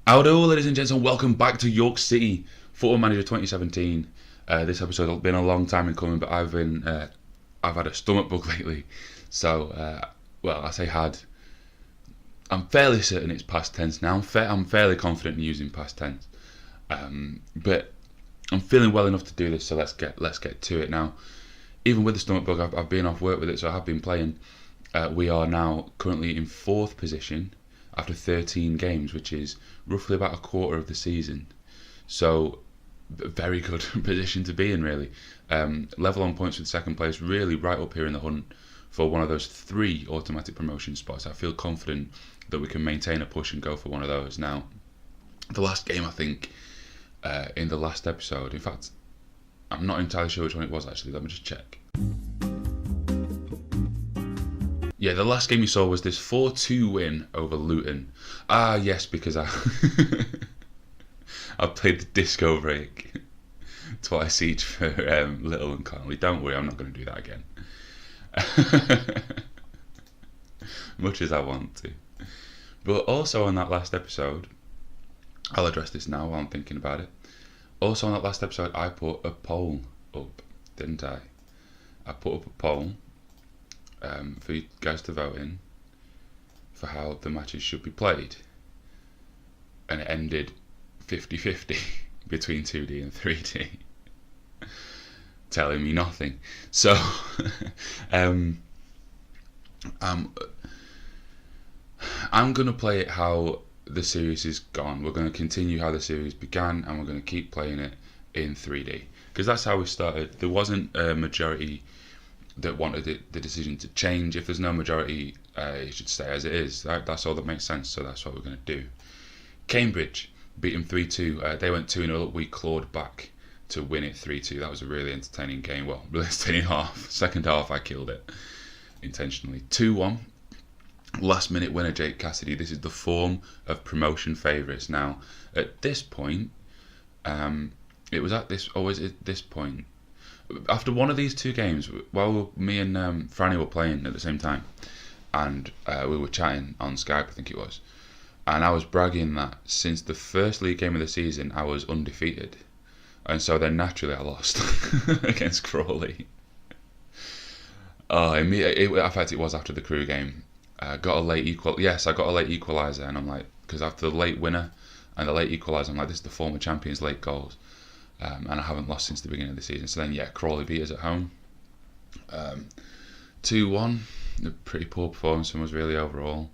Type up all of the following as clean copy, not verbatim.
Howdo, ladies and gents, and welcome back to York City Football Manager 2017. This episode has been a long time in coming, but I've had a stomach bug lately. So, I say had. I'm fairly certain it's past tense now. I'm fairly confident in using past tense, but I'm feeling well enough to do this. So let's get to it now. Even with the stomach bug, I've been off work with it, so I have been playing. We are now currently in 4th position after 13 games, which is roughly about a quarter of the season. So, a very good position to be in, really. Level on points with second place, really right up here in the hunt for one of those 3 automatic promotion spots. I feel confident that we can maintain a push and go for one of those. Now, the last game, I think, in the last episode, in fact, I'm not entirely sure which one it was actually, let me just check. Yeah, the last game we saw was this 4-2 win over Luton. Ah, yes, because I played the disco break twice each for Little and Connolly. Don't worry, I'm not going to do that again. Much as I want to. But also on that last episode, I'll address this now while I'm thinking about it. Also on that last episode, I put a poll up, didn't I? I put up a poll for you guys to vote in for how the matches should be played, and it ended 50-50 between 2D and 3D, telling me nothing. So I'm going to play it how the series is gone. We're going to continue how the series began, and we're going to keep playing it in 3D, because that's how we started. There wasn't a majority that wanted the decision to change. If there's no majority, it should stay as it is. That's all that makes sense, so that's what we're going to do. Cambridge beat them 3-2. They went 2-0. We clawed back to win it 3-2. That was a really entertaining game. Well, really entertaining half. Second half, I killed it intentionally. 2-1. Last minute winner, Jake Cassidy. This is the form of promotion favourites. Now, at this point, it was at this, always at this point, after one of these 2 games, while me and Franny were playing at the same time, and we were chatting on Skype, I think it was, and I was bragging that since the first league game of the season, I was undefeated, and so then naturally I lost against Crawley. In fact, it was after the Crew game. Got a late Yes, I got a late equaliser, and I'm like, because after the late winner and the late equaliser, I'm like, this is the former champions' late goals. And I haven't lost since the beginning of the season. So then, Crawley beat us at home. 2-1. A pretty poor performance from us, really, overall.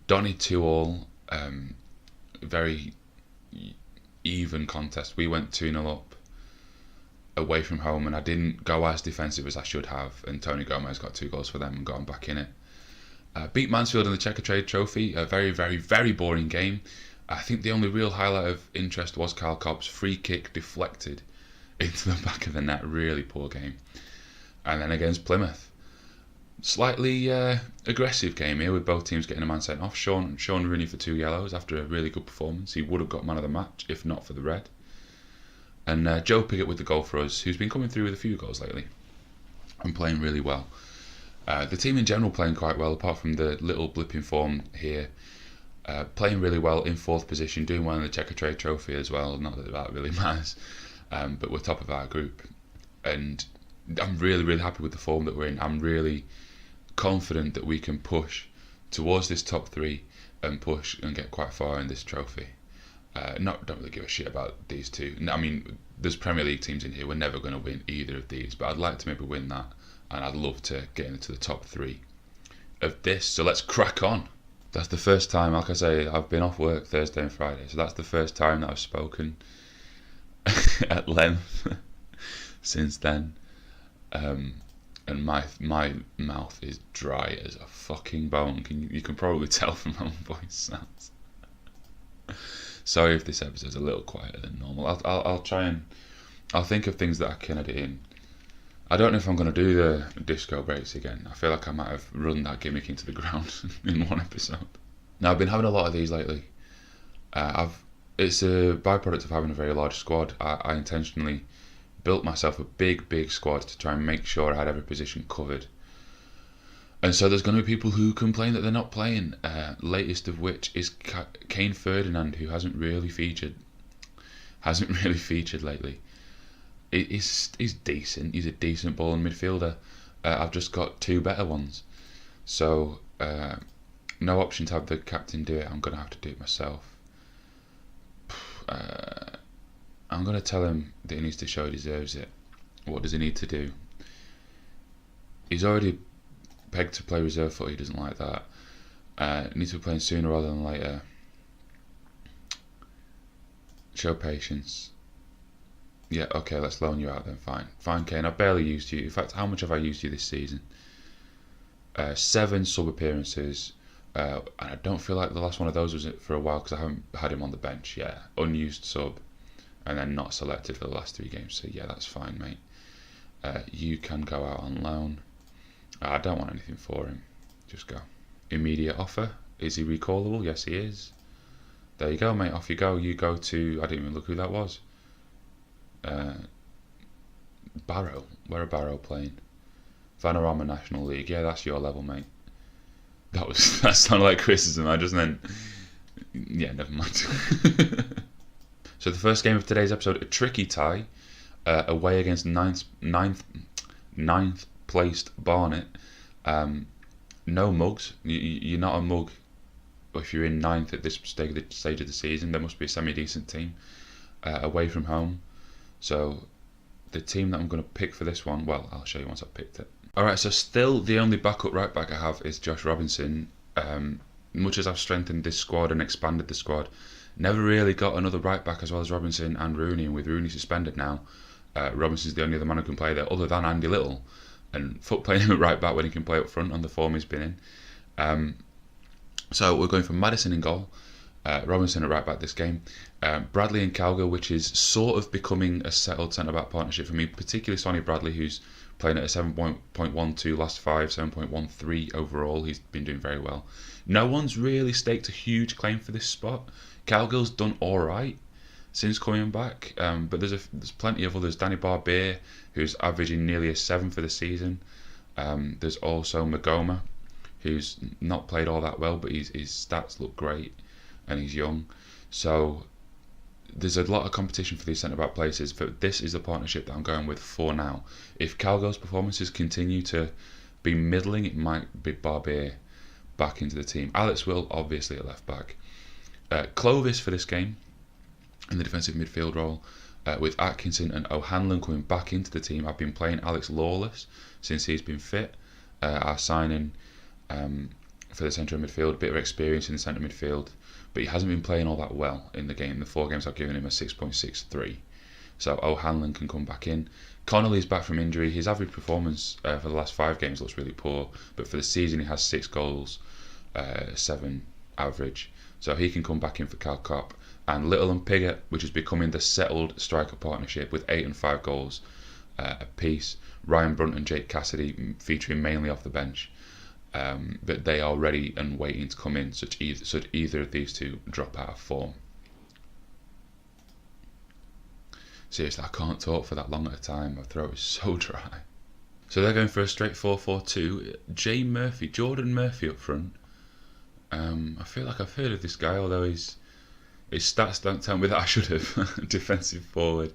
Donny 2-all. Very even contest. We went 2-0 up away from home, and I didn't go as defensive as I should have. And Tony Gomez got 2 goals for them and got them back in it. Beat Mansfield in the Checkatrade Trophy. A very, very, very boring game. I think the only real highlight of interest was Kyle Cobb's free kick deflected into the back of the net. Really poor game. And then against Plymouth, slightly aggressive game here with both teams getting a man sent off. Sean Rooney for 2 yellows after a really good performance. He would have got man of the match if not for the red. And Joe Piggott with the goal for us, who's been coming through with a few goals lately and playing really well. The team in general playing quite well, apart from the little blip in form here. Playing really well in 4th position, doing well in the Checkatrade Trophy as well. Not that that really matters, but we're top of our group, and I'm really, really happy with the form that we're in. I'm really confident that we can push towards this top 3 and push and get quite far in this trophy. Don't really give a shit about these 2. I mean, there's Premier League teams in here. We're never going to win either of these, but I'd like to maybe win that, and I'd love to get into the top 3 of this. So let's crack on. That's the first time, like I say, I've been off work Thursday and Friday, so that's the first time that I've spoken at length since then. And my mouth is dry as a fucking bone. You can probably tell from how my voice sounds. Sorry if this episode's a little quieter than normal. I'll try and I'll think of things that I can edit in. I don't know if I'm going to do the disco breaks again. I feel like I might have run that gimmick into the ground in one episode. Now, I've been having a lot of these lately. It's a byproduct of having a very large squad. I intentionally built myself a big squad to try and make sure I had every position covered. And so there's going to be people who complain that they're not playing. Latest of which is Kane Ferdinand, who hasn't really featured lately. He's decent. He's a decent balling midfielder. I've just got two better ones. So no option to have the captain do it. I'm going to have to do it myself. I'm going to tell him that he needs to show he deserves it. What does he need to do? He's already pegged to play reserve footy. He doesn't like that. Needs to be playing sooner rather than later. Show patience. Yeah, okay, let's loan you out then. Fine, Kane. I've barely used you. In fact, how much have I used you this season? 7 sub appearances. And I don't feel like the last one of those was it for a while because I haven't had him on the bench. Yeah, unused sub, and then not selected for the last 3 games. So yeah, that's fine, mate. You can go out on loan. I don't want anything for him. Just go. Immediate offer. Is he recallable? Yes, he is. There you go, mate. Off you go. You go to... I didn't even look who that was. Barrow. Where are Barrow playing? Vanarama National League. Yeah, that's your level, mate. That sounded like criticism. I just meant... Yeah, never mind. So the first game of today's episode, a tricky tie. Away against ninth placed Barnet. No mugs. You're not a mug if you're in 9th at this stage of the season. There must be a semi-decent team away from home. So the team that I'm going to pick for this one, well, I'll show you once I've picked it. Alright, so still the only backup right back I have is Josh Robinson. Much as I've strengthened this squad and expanded the squad, never really got another right back as well as Robinson and Rooney, and with Rooney suspended now, Robinson's the only other man who can play there other than Andy Little, and Foot playing him at right back when he can play up front on the form he's been in. So we're going for Maddison in goal, Robinson at right back this game, Bradley and Cowgill, which is sort of becoming a settled centre-back partnership for me, particularly Sonny Bradley, who's playing at a 7.12 last 5, 7.13 overall. He's been doing very well. No one's really staked a huge claim for this spot. Cowgill's done alright since coming back, but there's plenty of others. Danny Barbier, who's averaging nearly a 7 for the season. There's also Magoma, who's not played all that well, but his stats look great, and he's young. So there's a lot of competition for these centre-back places, but this is the partnership that I'm going with for now. If Cowgill's performances continue to be middling, it might be Barbier back into the team. Alex Will, obviously, at left-back. Clovis for this game in the defensive midfield role, with Atkinson and O'Hanlon coming back into the team. I've been playing Alex Lawless since he's been fit. Our signing for the centre of midfield, a bit of experience in the centre midfield, but he hasn't been playing all that well in the game. The 4 games I've given him a 6.63. So O'Hanlon can come back in. Connolly's back from injury. His average performance for the last 5 games looks really poor, but for the season he has 6 goals, 7 average. So he can come back in for Cal Cop. And Little and Piggott, which is becoming the settled striker partnership with 8 and 5 goals apiece. Ryan Brunt and Jake Cassidy featuring mainly off the bench. But they are ready and waiting to come in, should either of these two drop out of form. Seriously, I can't talk for that long at a time. My throat is so dry. So they're going for a straight 4-4-2. Jordan Murphy up front. I feel like I've heard of this guy, although his stats don't tell me that I should have. Defensive forward.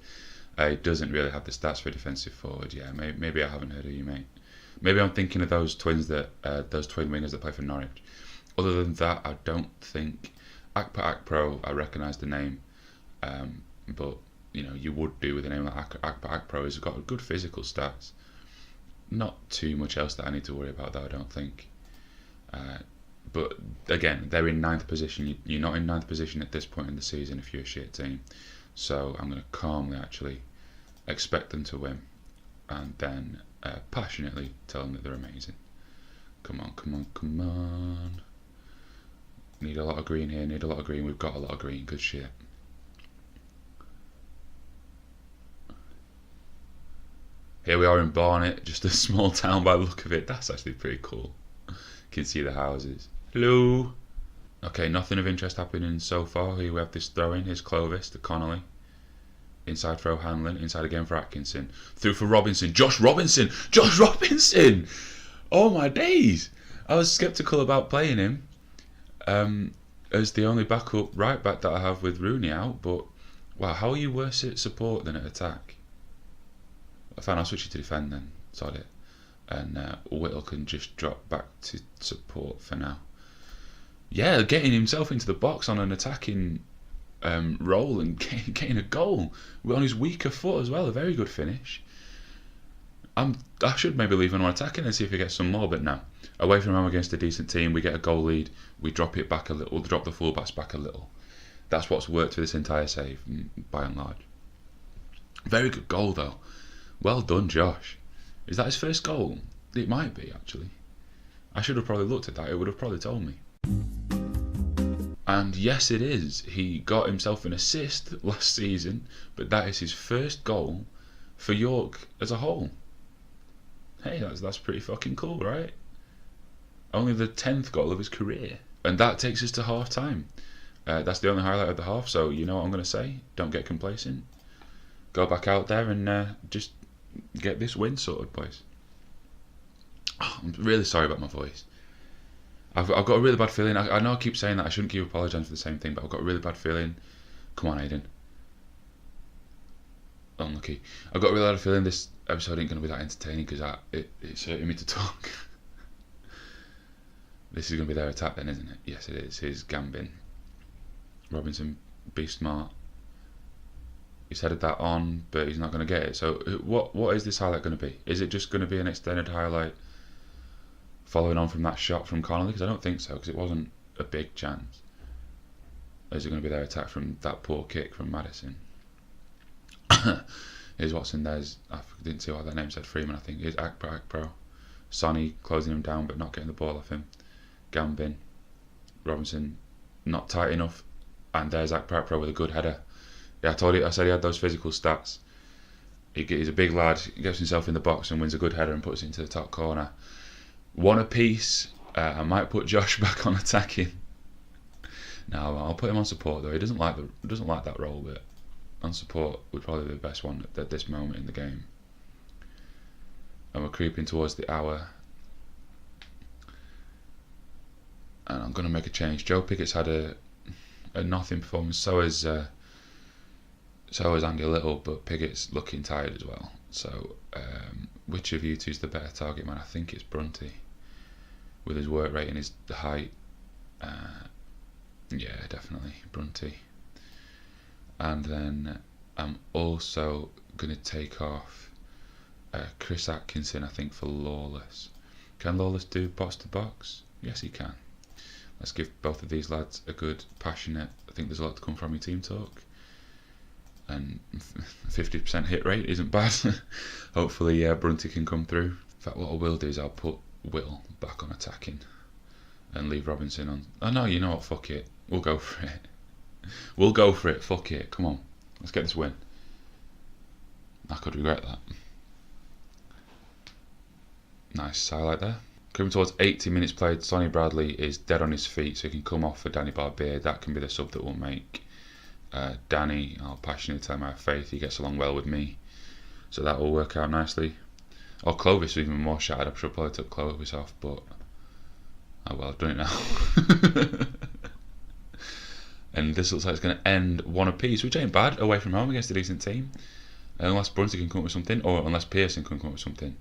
He doesn't really have the stats for a defensive forward. Yeah, maybe I haven't heard of you, mate. Maybe I'm thinking of those twin wingers that play for Norwich. Other than that, I don't think Akpa Akpro. I recognise the name, but you would do with a name like Akpa Akpro. He's got good physical stats. Not too much else that I need to worry about, though. I don't think. But again, they're in 9th position. You're not in 9th position at this point in the season if you're a shit team. So I'm going to calmly actually expect them to win, and then passionately tell them that they're amazing. Come on. Need a lot of green here, need a lot of green. We've got a lot of green, good shit. Here we are in Barnet, just a small town by the look of it. That's actually pretty cool. You can see the houses. Hello. Okay, nothing of interest happening so far. Here we have this throw-in. Here's Clovis to Connolly. Inside for O'Hanlon. Inside again for Atkinson. Through for Robinson. Josh Robinson! Oh my days! I was sceptical about playing him as the only backup right back that I have with Rooney out, but wow, how are you worse at support than at attack? Fine, I'll switch you to defend then, sod it. And Whittle can just drop back to support for now. Yeah, getting himself into the box on an attacking role and getting a goal on his weaker foot as well. A very good finish. I should maybe leave him on attacking and see if he gets some more, but no. Away from home against a decent team, we get a goal lead, we drop it back a little, drop the fullbacks back a little. That's what's worked for this entire save, by and large. Very good goal though. Well done, Josh. Is that his first goal? It might be, actually. I should have probably looked at that, it would have probably told me. And yes, it is. He got himself an assist last season, but that is his first goal for York as a whole. Hey, that's pretty fucking cool, right? Only the 10th goal of his career. And that takes us to half time. That's the only highlight of the half, so you know what I'm going to say. Don't get complacent. Go back out there and just get this win sorted, boys. Oh, I'm really sorry about my voice. I've got a really bad feeling. I know I keep saying that I shouldn't keep apologising for the same thing, but I've got a really bad feeling. Come on, Aiden. Unlucky. I've got a really bad feeling this episode ain't going to be that entertaining because it's hurting me to talk. This is going to be their attack then, isn't it? Yes, it is. Here's Gambin. Robinson, be smart. He's headed that on, but he's not going to get it. So what is this highlight going to be? Is it just going to be an extended highlight following on from that shot from Connolly? Because I don't think so, because it wasn't a big chance. Or is it going to be their attack from that poor kick from Maddison? Here's Watson. I didn't see what that name said. Freeman, I think. Here's Akpro. Sonny closing him down but not getting the ball off him. Gambin. Robinson not tight enough. And there's Akpro with a good header. Yeah, I said he had those physical stats. He's a big lad. He gets himself in the box and wins a good header and puts it into the top corner. One apiece. I might put Josh back on attacking. No, I'll put him on support though. He doesn't like that role, but on support would probably be the best one at this moment in the game. And we're creeping towards the hour. And I'm going to make a change. Joe Pickett's had a nothing performance. So has Andy Little, but Pickett's looking tired as well. So which of you two's the better target man? I think it's Brunty. With his work rate and his height. Yeah, definitely Brunty. And then I'm also going to take off Chris Atkinson, I think, for Lawless. Can Lawless do box to box? Yes, he can. Let's give both of these lads a good, passionate, I think there's a lot to come from your team talk. And 50% hit rate isn't bad. Hopefully Brunty can come through. In fact, what I will do is I'll put Whittle back on attacking and leave Robinson on. Oh no, you know what, fuck it. We'll go for it. We'll go for it, fuck it. Come on, let's get this win. I could regret that. Nice highlight there. Coming towards 80 minutes played, Sonny Bradley is dead on his feet, so he can come off for Danny Barbier. That can be the sub that will make Danny, I'll passionately tell him I have faith, he gets along well with me, so that will work out nicely. Or Clovis was even more shattered. I should have probably took Clovis off, but oh well, I've done it now. And this looks like it's going to end one apiece, which ain't bad away from home against a decent team, unless Brunty can come up with something, or unless Pearson can come up with something.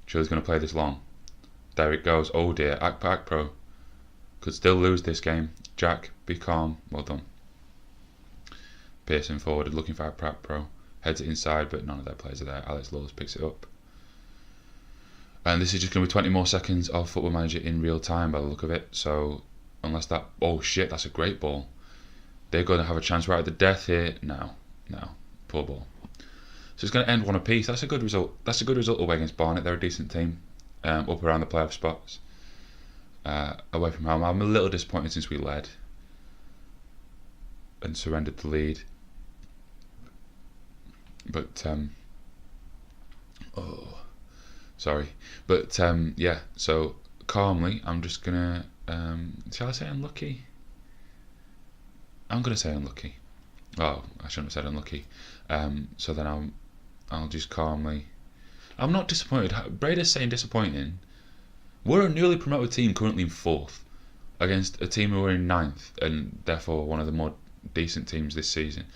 Sure, he's going to play this long. There it goes. Oh dear, Akpro could still lose this game. Jack, be calm. Well done. Pearson forward, looking for Akpro. Heads it inside, but none of their players are there. Alex Lawless picks it up. And this is just going to be 20 more seconds of Football Manager in real time by the look of it. So, unless that... Oh shit, that's a great ball. They're going to have a chance right at the death here. No. Poor ball. So it's going to end one apiece. That's a good result. That's a good result away against Barnet. They're a decent team. Up around the playoff spots. Away from home. I'm a little disappointed since we led and surrendered the lead. But, yeah, so calmly, I'm just going to, shall I say unlucky? I'm going to say unlucky. Oh, I shouldn't have said unlucky. So then I'll just calmly... I'm not disappointed. Brady's saying disappointing, We're a newly promoted team currently in 4th against a team who are in 9th and therefore one of the more decent teams this season.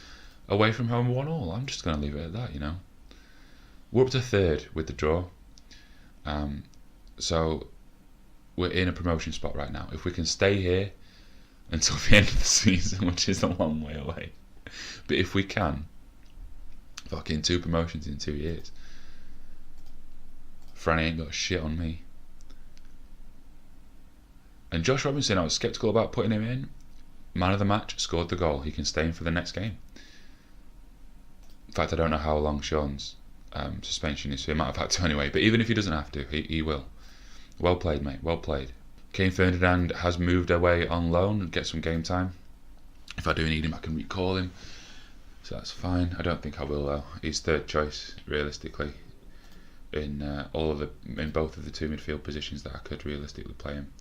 Away from home 1-1. I'm just going to leave it at that, you know. We're up to 3rd with the draw. So we're in a promotion spot right now. If we can stay here until the end of the season, which is a long way away, but if we can, fucking 2 promotions in 2 years, Franny ain't got shit on me. And Josh Robinson, I was sceptical about putting him in. Man of the match, scored the goal. He can stay in for the next game. In fact, I don't know how long Sean's suspension is, so he might have had to anyway. But even if he doesn't have to, he will. Well played, mate. Well played. Kane Ferdinand has moved away on loan and get some game time. If I do need him, I can recall him. So that's fine. I don't think I will though. He's 3rd choice realistically in both of the 2 midfield positions that I could realistically play him.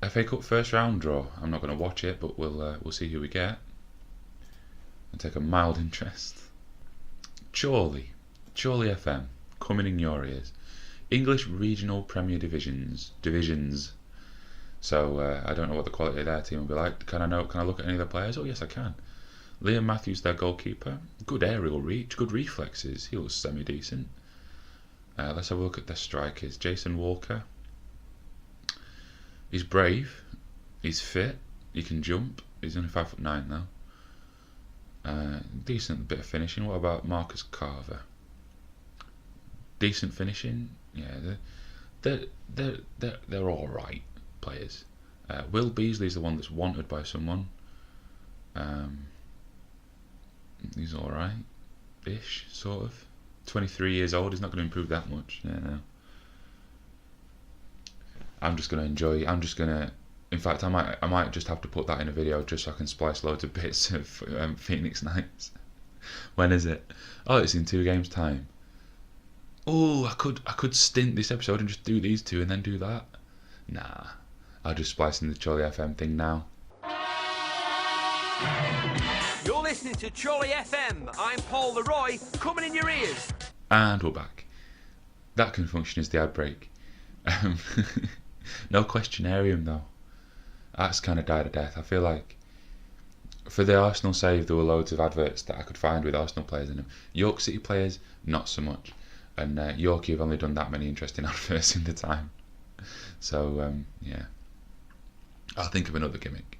FA Cup first round draw. I'm not going to watch it, but we'll see who we get and take a mild interest. Chorley FM coming in your ears. English Regional Premier Divisions. So I don't know what the quality of their team will be like. Can I look at any of the players? Oh yes, I can. Liam Matthews, their goalkeeper. Good aerial reach, good reflexes. He looks semi-decent. Let's have a look at their strikers. Jason Walker. He's brave. He's fit. He can jump. He's only 5'9" though. Decent bit of finishing. What about Marcus Carver? Decent finishing. Yeah, they're all right players. Will Beasley's the one that's wanted by someone. He's all right-ish, sort of. 23 years old. He's not going to improve that much. Yeah, no. I'm just going to enjoy. In fact, I might just have to put that in a video just so I can splice loads of bits of Phoenix Knights. When is it? Oh, it's in 2 games time. Oh, I could stint this episode and just do these 2 and then do that. Nah, I'll just splice in the Chorley FM thing now. You're listening to Chorley FM. I'm Paul Leroy, coming in your ears. And we're back. That can function as the ad break. No questionarium though. That's kind of died a death. I feel like for the Arsenal save there were loads of adverts that I could find with Arsenal players in them. York City players, not so much. And Yorkie have only done that many interesting adverts in the time. So yeah, I'll think of another gimmick.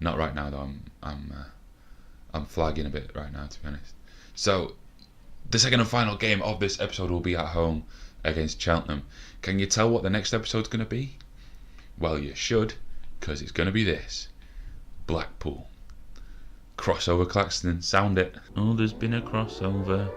Not right now though. I'm flagging a bit right now, to be honest. So the second and final game of this episode will be at home against Cheltenham. Can you tell what the next episode's going to be? Well, you should, because it's going to be this. Blackpool. Crossover Claxton, sound it. Oh, there's been a crossover.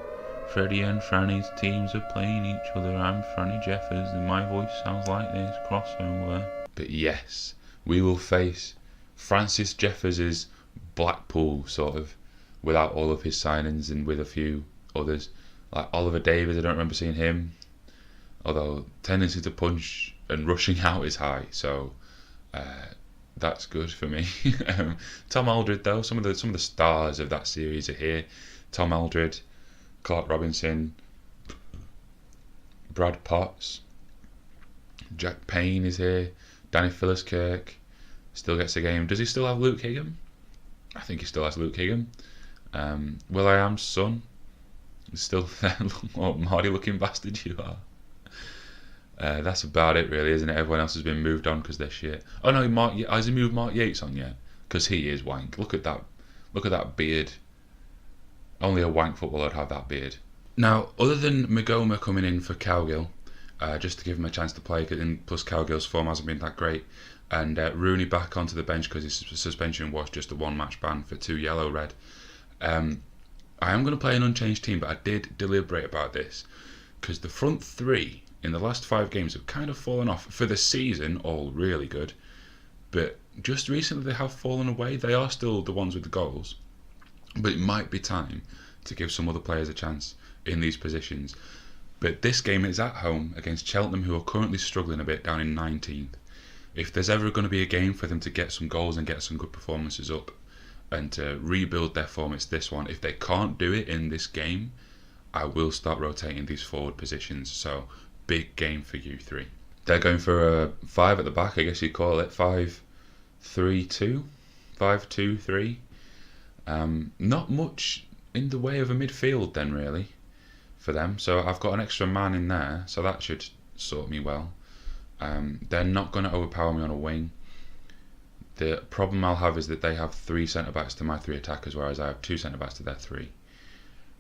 Freddie and Franny's teams are playing each other. I'm Franny Jeffers and my voice sounds like this. Crossover. But yes, we will face Francis Jeffers' Blackpool, sort of, without all of his signings and with a few others. Like Oliver Davies, I don't remember seeing him. Although tendency to punch and rushing out is high, so that's good for me. Tom Aldred, though, some of the stars of that series are here. Tom Aldred, Clark Robinson, Brad Potts, Jack Payne is here. Danny Philliskirk still gets a game. Does he still have Luke Higham? I think he still has Luke Higham. Will.i.am's son is still there. What Marty looking bastard you are. That's about it, really, isn't it? Everyone else has been moved on because they're shit. Oh no, has he moved Mark Yates on yet? Because he is wank. Look at that beard. Only a wank footballer would have that beard. Now, other than Magoma coming in for Cowgill, just to give him a chance to play, and plus Cowgill's form hasn't been that great, and Rooney back onto the bench because his suspension was just a 1-match ban for 2 yellow-red. I am going to play an unchanged team, but I did deliberate about this because the front 3 in the last 5 games have kind of fallen off. For the season, all really good, but just recently they have fallen away. They are still the ones with the goals, but it might be time to give some other players a chance in these positions. But this game is at home against Cheltenham, who are currently struggling a bit down in 19th. If there's ever going to be a game for them to get some goals and get some good performances up and to rebuild their form, it's this one. If they can't do it in this game, I will start rotating these forward positions. So big game for U3. They're going for a 5 at the back, I guess you'd call it 5-3-2, 5-2-3. Not much in the way of a midfield then really for them. So I've got an extra man in there, so that should sort me well. They're not going to overpower me on a wing. The problem I'll have is that they have 3 centre-backs to my 3 attackers, whereas I have 2 centre-backs to their 3.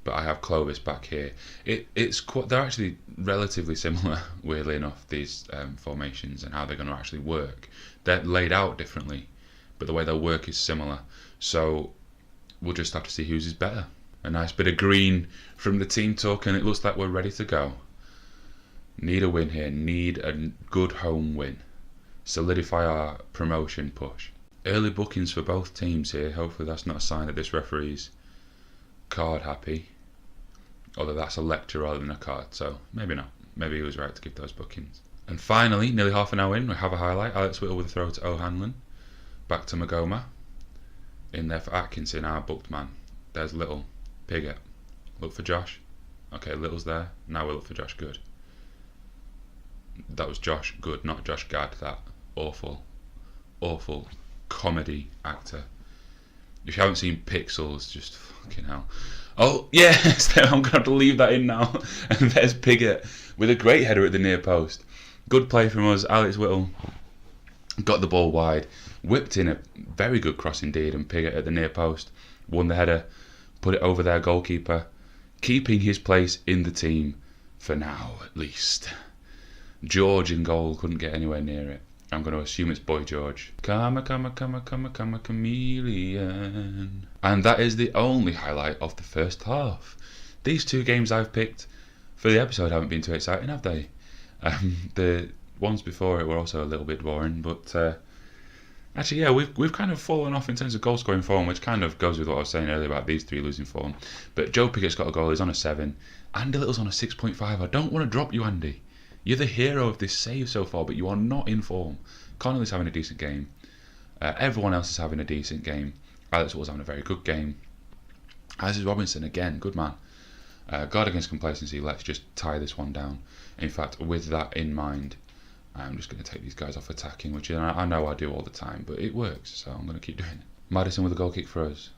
But I have Clovis back here. They're actually relatively similar, weirdly enough, these formations and how they're going to actually work. They're laid out differently, but the way they'll work is similar. So we'll just have to see whose is better. A nice bit of green from the team talk, and it looks like we're ready to go. Need a win here. Need a good home win. Solidify our promotion push. Early bookings for both teams here. Hopefully that's not a sign that this referee's card happy. Although that's a lecture rather than a card, so maybe not. Maybe he was right to give those bookings. And finally, nearly half an hour in, we have a highlight. Alex Whittle with a throw to O'Hanlon. Back to Magoma. In there for Atkinson, our booked man. There's Little. Pigott. Look for Josh. Okay, Little's there. Now we look for Josh Good. That was Josh Good, not Josh Gad, that awful comedy actor. If you haven't seen Pixels, just fucking hell. Oh, yes, I'm going to have to leave that in now. And there's Pigott with a great header at the near post. Good play from us. Alex Whittle got the ball wide, whipped in a very good cross indeed, and Pigott at the near post won the header, put it over their goalkeeper, keeping his place in the team for now at least. George in goal couldn't get anywhere near it. I'm going to assume it's Boy George. Come a chameleon. And that is the only highlight of the first half. These 2 games I've picked for the episode haven't been too exciting, have they? The ones before it were also a little bit boring, but actually, yeah, we've kind of fallen off in terms of goal scoring form, which kind of goes with what I was saying earlier about these 3 losing form. But Joe Pigott's got a goal. He's on a 7. Andy Little's on a 6.5. I don't want to drop you, Andy. You're the hero of this save so far, but you are not in form. Connolly's having a decent game. Everyone else is having a decent game. Alex was having a very good game. As is Robinson again, good man. Guard against complacency. Let's just tie this one down. In fact, with that in mind, I'm just going to take these guys off attacking, which I know I do all the time, but it works, so I'm going to keep doing it. Maddison with a goal kick for us.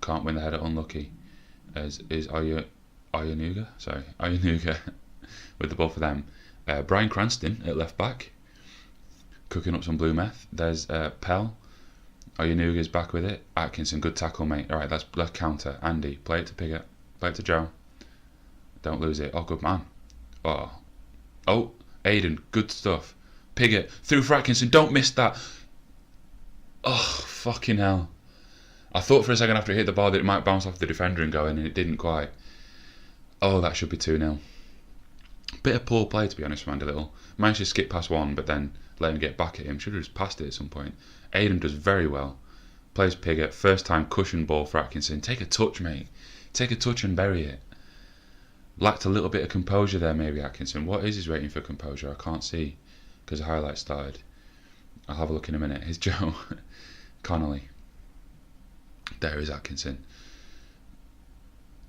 Can't win the header, unlucky. As is Ayanuga with the ball for them. Brian Cranston at left back, cooking up some blue meth. There's Pell. Ayanuga's back with it. Atkinson, good tackle, mate. Alright, let's counter. Andy, play it to Pigott. Play it to Joe. Don't lose it. Oh, good man. Oh, Aiden, good stuff. Pigott, through for Atkinson. Don't miss that. Oh, fucking hell. I thought for a second after it hit the ball that it might bounce off the defender and go in, and it didn't quite. Oh, that should be 2-0. Bit of poor play, to be honest, from Andy Little. Managed to skip past one, but then let him get back at him. Should have just passed it at some point. Aiden does very well. Plays Pigott. First time cushion ball for Atkinson. Take a touch, mate. Take a touch and bury it. Lacked a little bit of composure there, maybe, Atkinson. What is his rating for composure? I can't see, because the highlight started. I'll have a look in a minute. Here's Joe. Connolly. There is Atkinson.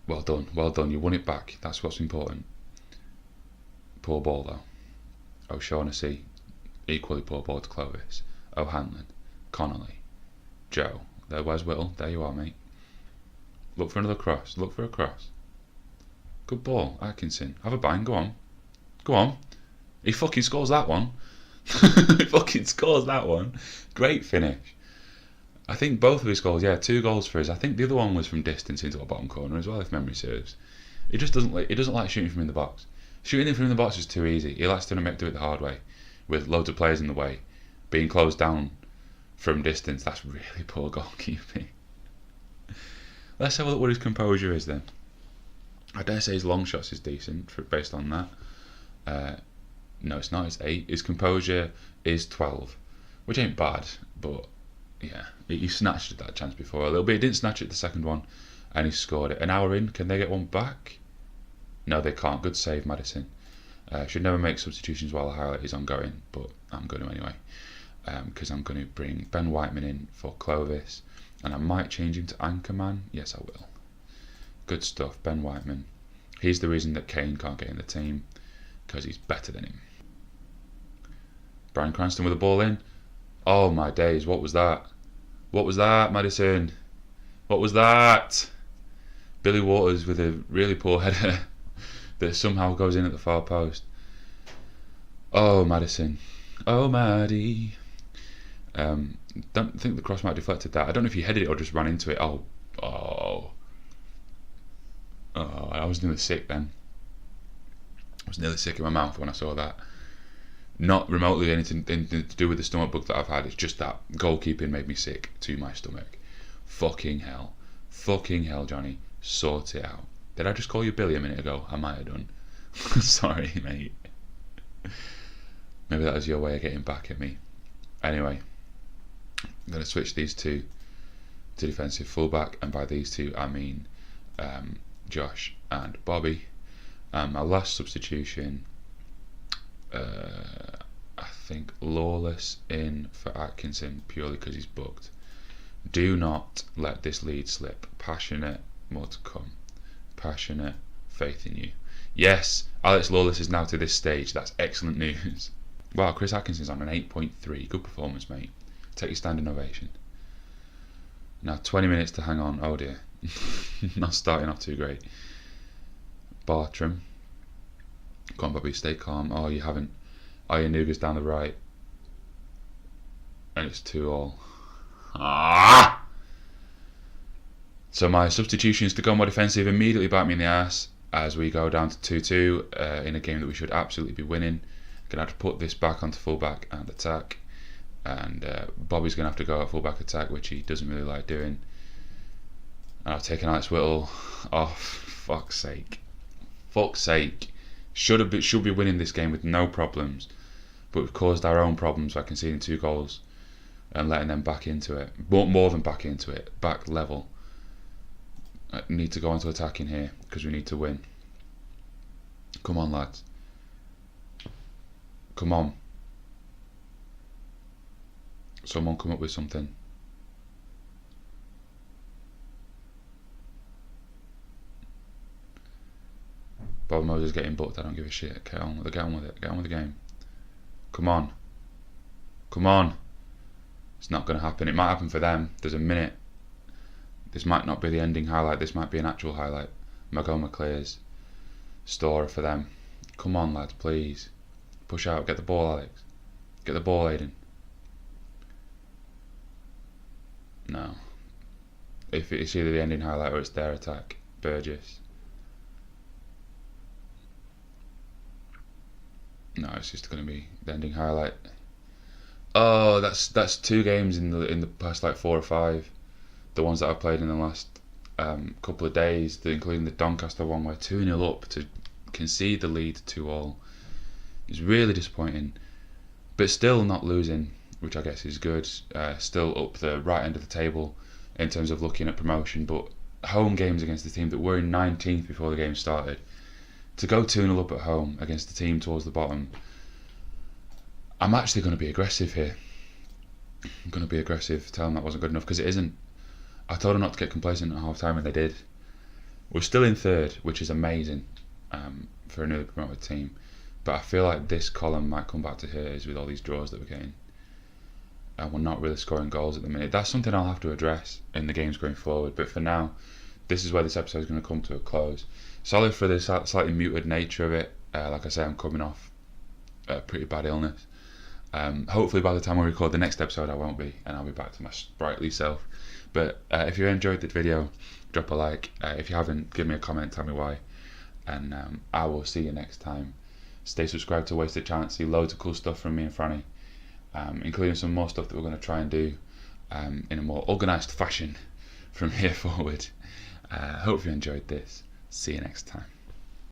Well done, well done. You won it back. That's what's important. Poor ball, though. O'Shaughnessy. Equally poor ball to Clovis. O'Hanlon. Connolly. Joe. Where's Whittle? There you are, mate. Look for another cross. Look for a cross. Good ball, Atkinson. Have a bang. Go on. Go on. He fucking scores that one. He fucking scores that one. Great finish. I think both of his goals, 2 goals for us. I think the other one was from distance into a bottom corner as well, if memory serves. He doesn't like shooting from in the box. Shooting from in the box is too easy. He likes to do it the hard way, with loads of players in the way, being closed down from distance. That's really poor goalkeeping. Let's have a look what his composure is then. I dare say his long shots is decent based on that. No, it's not. It's 8. His composure is 12, which ain't bad, but yeah, he snatched at that chance before a little bit. He didn't snatch it the second one, and he scored it. An hour in, can they get one back? No, they can't. Good save, Maddison. Should never make substitutions while the highlight is ongoing, but I'm going to anyway, because I'm going to bring Ben Whiteman in for Clovis, and I might change him to Anchorman. Yes, I will. Good stuff, Ben Whiteman. He's the reason that Kane can't get in the team, because he's better than him. Bryan Cranston with the ball in. Oh my days, what was that? What was that, Maddison? What was that? Billy Waters with a really poor header that somehow goes in at the far post. Oh, Maddison. Oh, Maddie. Don't think the cross might have deflected that. I don't know if he headed it or just ran into it. Oh, I was nearly sick then. I was nearly sick in my mouth when I saw that. Not remotely anything to do with the stomach bug that I've had. It's just that goalkeeping made me sick to my stomach. Fucking hell, Johnny, sort it out. Did I just call you Billy a minute ago? I might have done. Sorry, mate. Maybe that was your way of getting back at me. Anyway, I'm going to switch these two to defensive fullback, and by these two I mean Josh and Bobby. My last substitution, I think Lawless in for Atkinson purely because he's booked. Do not let this lead slip. Passionate, more to come. Passionate, faith in you. Yes, Alex Lawless is now to this stage. That's excellent news. Wow, Chris Atkinson's on an 8.3. Good performance, mate. Take your standing ovation. Now 20 minutes to hang on. Oh dear. Not starting off too great. Bartram. Come on, Bobby, stay calm. Oh, you haven't. Ayanuga's down the right. And it's 2-2. Ah! So my substitutions to go more defensive immediately bite me in the ass as we go down to 2-2 in a game that we should absolutely be winning. Gonna have to put this back onto fullback and attack, and Bobby's gonna have to go at fullback attack, which he doesn't really like doing. And I've taken Alex Whittle off. Fuck's sake. Should be winning this game with no problems, but we've caused our own problems by conceding 2 goals and letting them back into it. More than back into it, back level. I need to go into attacking here because we need to win. Come on, lads. Come on. Someone come up with something. Bob Moses getting booked. I don't give a shit. Get on with it. Get on with the game. Come on. It's not going to happen. It might happen for them. There's a minute. This might not be the ending highlight. This might be an actual highlight. Magoma clears. Storer for them. Come on, lads, please. Push out. Get the ball, Alex. Get the ball, Aiden. No. If it's either the ending highlight or it's their attack. Burgess. No, it's just going to be the ending highlight. Oh, that's 2 games in the past like 4 or 5. The ones that I've played in the last couple of days, including the Doncaster one, where 2-0 up to concede the lead 2-2 is really disappointing. But still not losing, which I guess is good. Still up the right end of the table in terms of looking at promotion. But home games against the team that were in 19th before the game started. To go 2-0 up at home against the team towards the bottom, I'm actually going to be aggressive here. I'm going to be aggressive, tell them that wasn't good enough, because it isn't. I told them not to get complacent at half time and they did. We're still in 3rd, which is amazing for a newly promoted team. But I feel like this column might come back to hers with all these draws that we're getting. And we're not really scoring goals at the minute. That's something I'll have to address in the games going forward. But for now, this is where this episode is going to come to a close. Sorry for the slightly muted nature of it. Like I say, I'm coming off a pretty bad illness. Hopefully by the time I record the next episode I won't be, and I'll be back to my sprightly self. But if you enjoyed the video, drop a like. If you haven't, give me a comment, tell me why. And I will see you next time. Stay subscribed to Wasted Chance. See loads of cool stuff from me and Franny, including some more stuff that we're going to try and do in a more organised fashion from here forward. Hope you enjoyed this. See you next time.